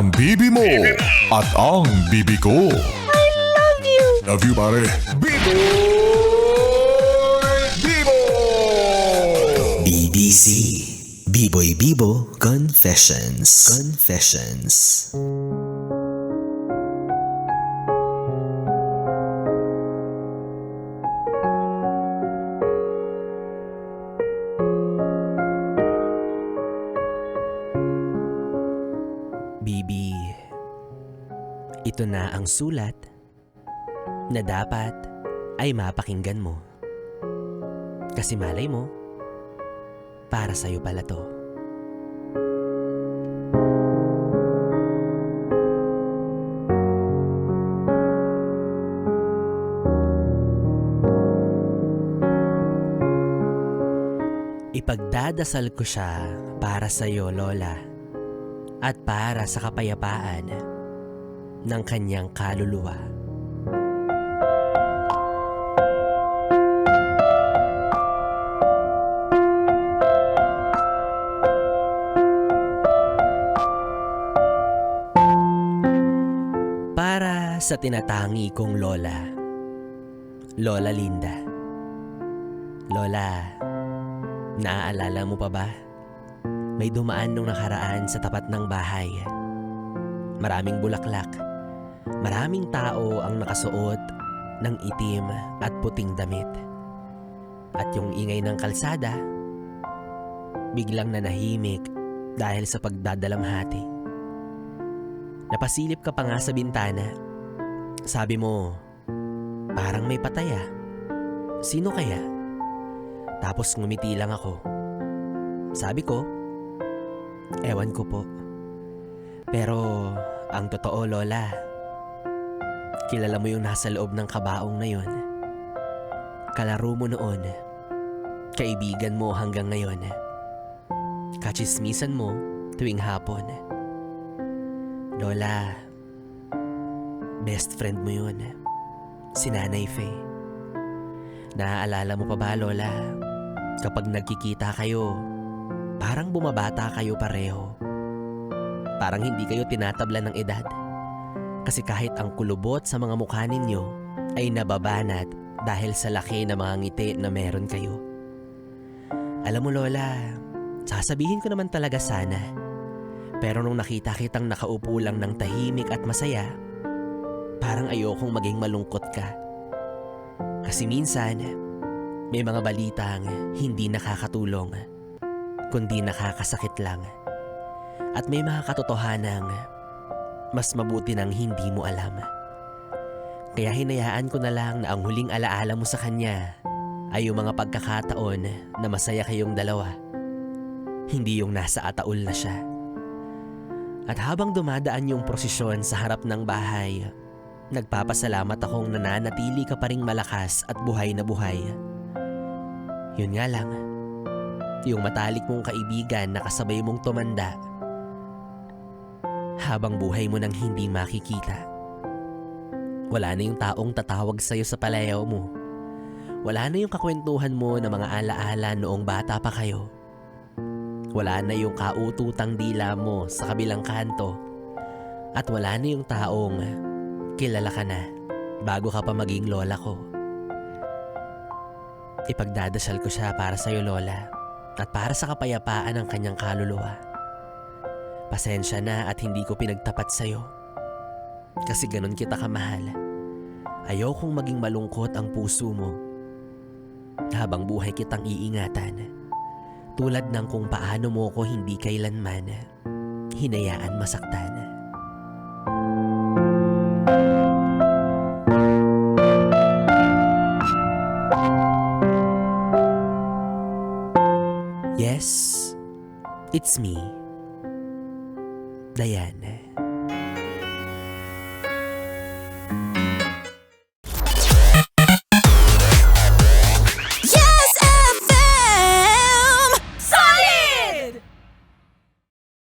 ang bibi mo at ang bibi ko. Love you! Love you, pare. Bibo! Bibo! BBC Biboy Bibo Confessions. Bibi, ito na ang sulat na dapat ay mapakinggan mo. Kasi malay mo, para sa'yo pala to. Ipagdadasal ko siya para sa'yo, Lola, at para sa kapayapaan ng kanyang kaluluwa. Para sa tinatangi kong Lola, Lola Linda. Lola, naaalala mo pa ba? May dumaan nung nakaraan sa tapat ng bahay. Maraming bulaklak. Maraming tao ang nakasuot ng itim at puting damit. At yung ingay ng kalsada, biglang nanahimik dahil sa pagdadalamhati. Napasilip ka pa nga sa bintana. Sabi mo, parang may patay ah. Sino kaya? Tapos ngumiti lang ako. Sabi ko, ewan ko po. Pero ang totoo, Lola, kilala mo yung nasa loob ng kabaong na yun. Kalaro mo noon. Kaibigan mo hanggang ngayon. Kachismisan mo tuwing hapon. Lola, best friend mo yun. Si Nanay Faye. Naaalala mo pa ba, Lola? Kapag nagkikita kayo, parang bumabata kayo pareho. Parang hindi kayo tinatabla ng edad. Kasi kahit ang kulubot sa mga mukha ninyo ay nababanat dahil sa laki na mga ngiti na meron kayo. Alam mo, Lola, sasabihin ko naman talaga sana. Pero nung nakita kitang nakaupo lang ng tahimik at masaya, parang ayokong maging malungkot ka. Kasi minsan, may mga balitang hindi nakakatulong, kundi nakakasakit lang. At may mga katotohanang mas mabuti nang hindi mo alam. Kaya hinayaan ko na lang na ang huling alaala mo sa kanya ay yung mga pagkakataon na masaya kayong dalawa. Hindi yung nasa ataol na siya. At habang dumadaan yung prosesyon sa harap ng bahay, nagpapasalamat akong nananatili ka pa ring malakas at buhay na buhay. Yun nga lang, yung matalik mong kaibigan na kasabay mong tumanda habang buhay mo nang hindi makikita. Wala na yung taong tatawag sa'yo sa palayaw mo. Wala na yung kakwentuhan mo na mga alaala noong bata pa kayo. Wala na yung kaututang dila mo sa kabilang kanto. At wala na yung taong kilala ka na bago ka pa maging lola ko. Ipagdadasal ko siya para sa'yo, Lola, at para sa kapayapaan ng kanyang kaluluwa. Pasensya na at hindi ko pinagtapat sa'yo. Kasi ganun kita kamahal. Ayokong maging malungkot ang puso mo habang buhay kitang iingatan. Tulad ng kung paano mo ko hindi kailanman hinayaan masaktan. Yes, it's me, Diane.